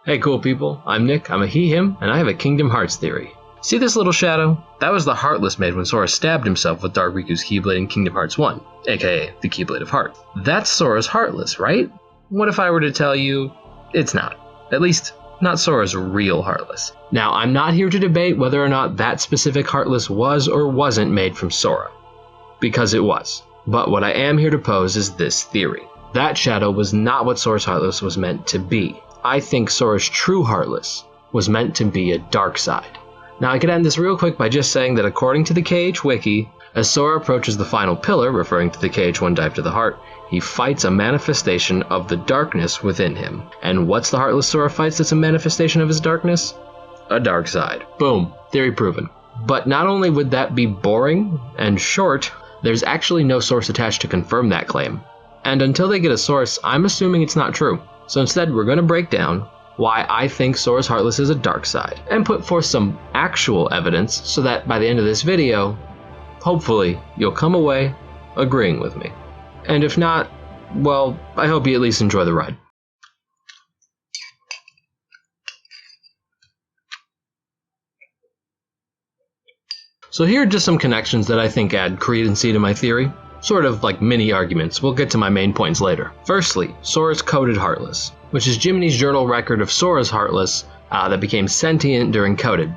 Hey cool people, I'm Nick, I'm a he/him, and I have a Kingdom Hearts theory. See this little shadow? That was the Heartless made when Sora stabbed himself with Dark Riku's Keyblade in Kingdom Hearts 1, aka the Keyblade of Heart. That's Sora's Heartless, right? What if I were to tell you it's not? At least, not Sora's real Heartless. Now, I'm not here to debate whether or not that specific Heartless was or wasn't made from Sora, because it was. But what I am here to pose is this theory. That shadow was not what Sora's Heartless was meant to be. I think Sora's true Heartless was meant to be a dark side. Now I could end this real quick by just saying that according to the KH Wiki, as Sora approaches the final pillar, referring to the KH1 Dive to the Heart, he fights a manifestation of the darkness within him. And what's the Heartless Sora fights that's a manifestation of his darkness? A dark side. Boom. Theory proven. But not only would that be boring and short, there's actually no source attached to confirm that claim. And until they get a source, I'm assuming it's not true. So instead, we're going to break down why I think Sora's Heartless is a dark side, and put forth some actual evidence so that by the end of this video, hopefully, you'll come away agreeing with me. And if not, well, I hope you at least enjoy the ride. So here are just some connections that I think add credency to my theory. Sort of like mini arguments. We'll get to my main points later. Firstly, Sora's coded Heartless, which is Jiminy's journal record of Sora's Heartless that became sentient during coded.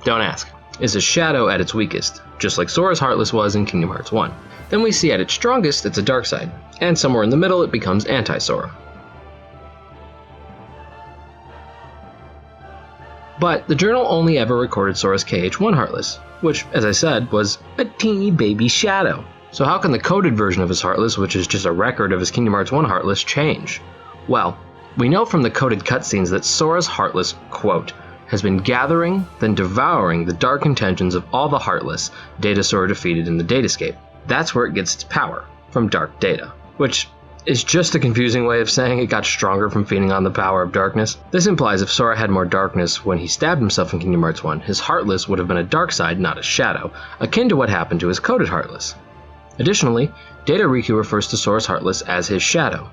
Don't ask. Is a shadow at its weakest, just like Sora's Heartless was in Kingdom Hearts 1. Then we see at its strongest, it's a dark side, and somewhere in the middle it becomes anti-Sora. But the journal only ever recorded Sora's KH1 Heartless, which, as I said, was a teeny baby shadow. So how can the coded version of his Heartless, which is just a record of his Kingdom Hearts 1 Heartless, change? Well, we know from the coded cutscenes that Sora's Heartless, quote, has been gathering, then devouring the dark intentions of all the Heartless Data Sora defeated in the Datascape. That's where it gets its power, from dark data, which is just a confusing way of saying it got stronger from feeding on the power of darkness. This implies if Sora had more darkness when he stabbed himself in Kingdom Hearts 1, his Heartless would have been a dark side, not a shadow, akin to what happened to his coded Heartless. Additionally, Data Riku refers to Sora's Heartless as his shadow,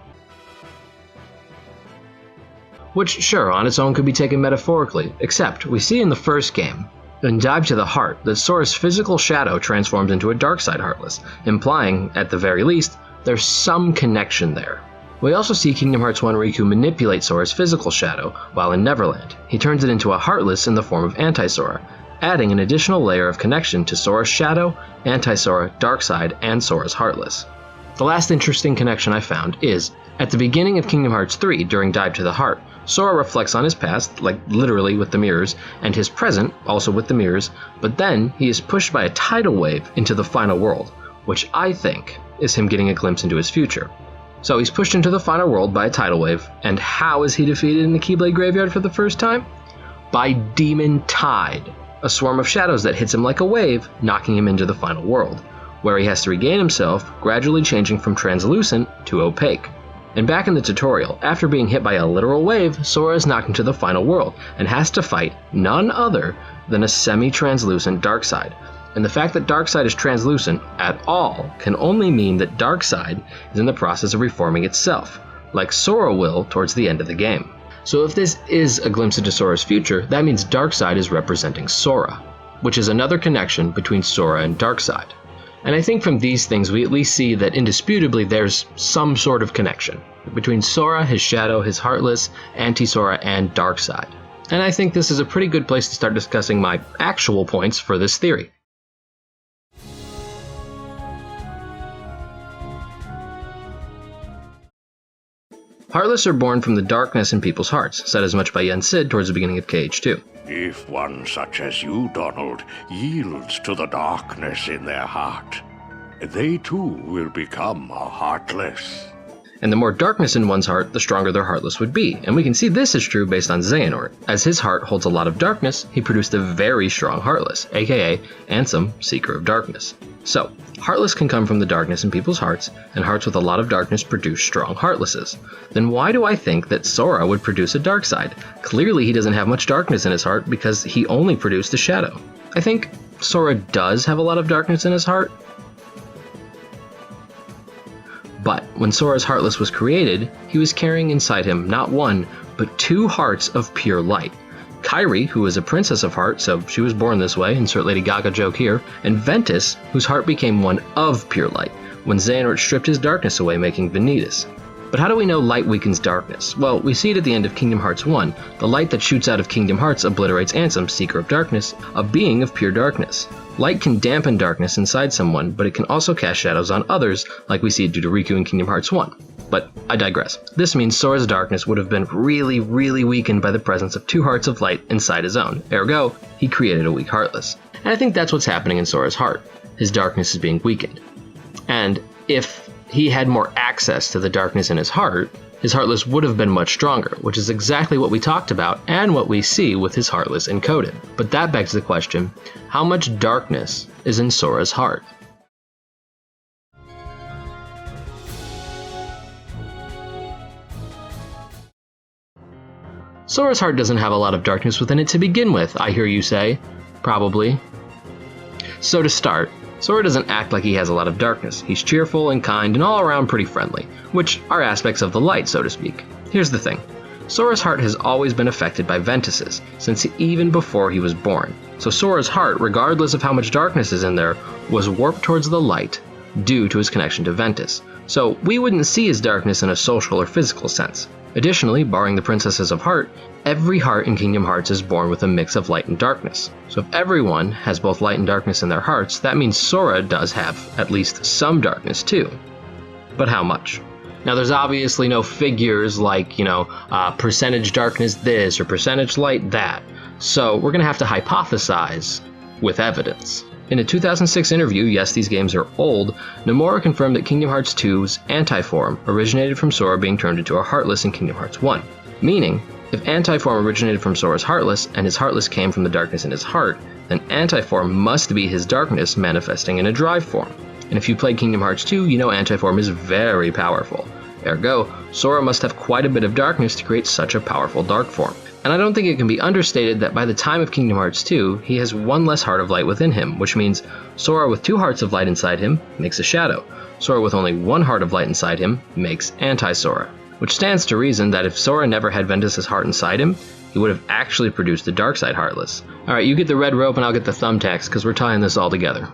which sure, on its own could be taken metaphorically, except we see in the first game, in Dive to the Heart, that Sora's physical shadow transformed into a dark side Heartless, implying, at the very least, there's some connection there. We also see Kingdom Hearts 1 Riku manipulate Sora's physical shadow, while in Neverland, he turns it into a Heartless in the form of Anti-Sora, adding an additional layer of connection to Sora's shadow, Anti-Sora, dark side, and Sora's Heartless. The last interesting connection I found is, at the beginning of Kingdom Hearts 3 during Dive to the Heart, Sora reflects on his past, like literally with the mirrors, and his present, also with the mirrors, but then he is pushed by a tidal wave into the final world, which I think is him getting a glimpse into his future. So he's pushed into the final world by a tidal wave, and how is he defeated in the Keyblade Graveyard for the first time? By Demon Tide, a swarm of shadows that hits him like a wave, knocking him into the final world, where he has to regain himself, gradually changing from translucent to opaque. And back in the tutorial, after being hit by a literal wave, Sora is knocked into the final world, and has to fight none other than a semi-translucent Darkseid. And the fact that Darkseid is translucent at all can only mean that Darkseid is in the process of reforming itself, like Sora will towards the end of the game. So if this is a glimpse into Sora's future, that means Darkseid is representing Sora, which is another connection between Sora and Darkseid. And I think from these things we at least see that indisputably there's some sort of connection between Sora, his shadow, his Heartless, Anti-Sora, and Darkseid. And I think this is a pretty good place to start discussing my actual points for this theory. Heartless are born from the darkness in people's hearts, said as much by Yen Sid towards the beginning of KH2. If one such as you, Donald, yields to the darkness in their heart, they too will become a Heartless. And the more darkness in one's heart, the stronger their Heartless would be, and we can see this is true based on Xehanort. As his heart holds a lot of darkness, he produced a very strong Heartless, aka Ansem, Seeker of Darkness. So, Heartless can come from the darkness in people's hearts, and hearts with a lot of darkness produce strong Heartlesses. Then why do I think that Sora would produce a dark side? Clearly he doesn't have much darkness in his heart because he only produced a shadow. I think Sora does have a lot of darkness in his heart, but when Sora's Heartless was created, he was carrying inside him not one, but 2 hearts of pure light. Kairi, who is a princess of heart, so she was born this way, insert Lady Gaga joke here, and Ventus, whose heart became one of pure light, when Xehanort stripped his darkness away, making Vanitas. But how do we know light weakens darkness? Well, we see it at the end of Kingdom Hearts 1. The light that shoots out of Kingdom Hearts obliterates Ansem, Seeker of Darkness, a being of pure darkness. Light can dampen darkness inside someone, but it can also cast shadows on others, like we see it do to Riku in Kingdom Hearts 1. But I digress. This means Sora's darkness would have been really, really weakened by the presence of 2 hearts of light inside his own. Ergo, he created a weak Heartless. And I think that's what's happening in Sora's heart. His darkness is being weakened. And if he had more access to the darkness in his Heartless would have been much stronger, which is exactly what we talked about and what we see with his Heartless encoded. But that begs the question, how much darkness is in Sora's heart? Sora's heart doesn't have a lot of darkness within it to begin with, I hear you say. Probably. So to start, Sora doesn't act like he has a lot of darkness. He's cheerful and kind and all around pretty friendly, which are aspects of the light, so to speak. Here's the thing. Sora's heart has always been affected by Ventus's, since even before he was born. So Sora's heart, regardless of how much darkness is in there, was warped towards the light due to his connection to Ventus. So we wouldn't see his darkness in a social or physical sense. Additionally, barring the princesses of heart, every heart in Kingdom Hearts is born with a mix of light and darkness. So if everyone has both light and darkness in their hearts, that means Sora does have at least some darkness too. But how much? Now there's obviously no figures like, percentage darkness this or percentage light that. So we're going to have to hypothesize with evidence. In a 2006 interview, yes, these games are old, Nomura confirmed that Kingdom Hearts 2's anti-form originated from Sora being turned into a Heartless in Kingdom Hearts 1. Meaning, if anti-form originated from Sora's Heartless, and his Heartless came from the darkness in his heart, then anti-form must be his darkness manifesting in a drive form. And if you played Kingdom Hearts 2, you know anti-form is very powerful. Ergo, Sora must have quite a bit of darkness to create such a powerful dark form. And I don't think it can be understated that by the time of Kingdom Hearts 2, he has 1 less heart of light within him, which means Sora with 2 hearts of light inside him makes a Shadow. Sora with only 1 heart of light inside him makes Anti-Sora. Which stands to reason that if Sora never had Ventus's heart inside him, he would have actually produced the dark side Heartless. Alright, you get the red rope and I'll get the thumbtacks, because we're tying this all together.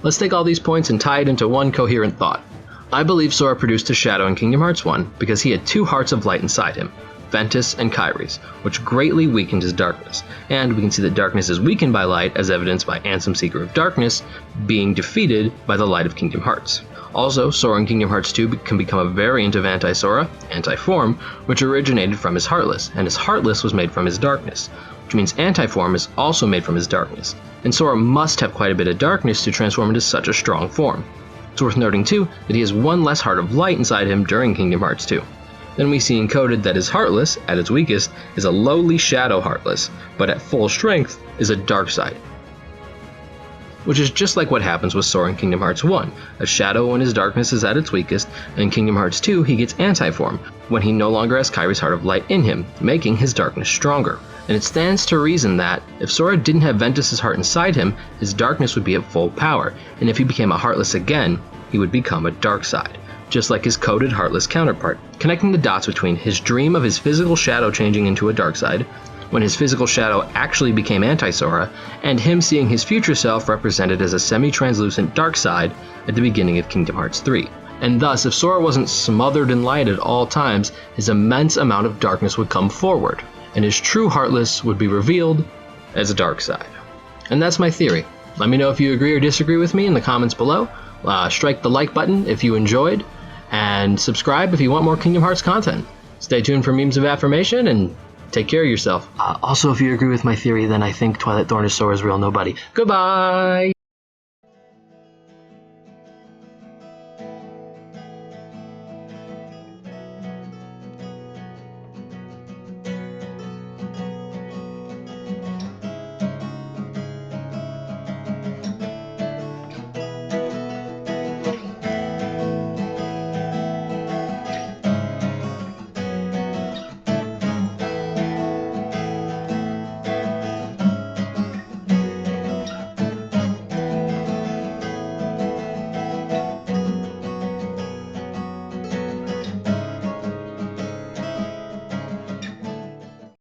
Let's take all these points and tie it into one coherent thought. I believe Sora produced a Shadow in Kingdom Hearts 1 because he had 2 hearts of light inside him, Ventus and Kairi's, which greatly weakened his darkness. And we can see that darkness is weakened by light as evidenced by Ansem, Seeker of Darkness, being defeated by the light of Kingdom Hearts. Also, Sora in Kingdom Hearts 2 can become a variant of Anti-Sora, Anti-Form, which originated from his Heartless, and his Heartless was made from his darkness, which means Anti-Form is also made from his darkness. And Sora must have quite a bit of darkness to transform into such a strong form. It's worth noting too that he has 1 less heart of light inside him during Kingdom Hearts 2. Then we see encoded that his Heartless, at its weakest, is a lowly Shadow Heartless, but at full strength is a dark side. Which is just like what happens with Sora in Kingdom Hearts 1, a Shadow when his darkness is at its weakest, and in Kingdom Hearts 2 he gets Anti-Form, when he no longer has Kairi's Heart of Light in him, making his darkness stronger. And it stands to reason that, if Sora didn't have Ventus's heart inside him, his darkness would be at full power, and if he became a Heartless again, he would become a dark side, just like his coded Heartless counterpart, connecting the dots between his dream of his physical shadow changing into a dark side, when his physical shadow actually became Anti-Sora, and him seeing his future self represented as a semi-translucent dark side at the beginning of Kingdom Hearts 3. And thus, if Sora wasn't smothered in light at all times, his immense amount of darkness would come forward, and his true Heartless would be revealed as a dark side. And that's my theory. Let me know if you agree or disagree with me in the comments below. Strike the like button if you enjoyed, and subscribe if you want more Kingdom Hearts content. Stay tuned for memes of affirmation, and take care of yourself. Also, if you agree with my theory, then I think Twilight Thorn is Sora's real nobody. Goodbye!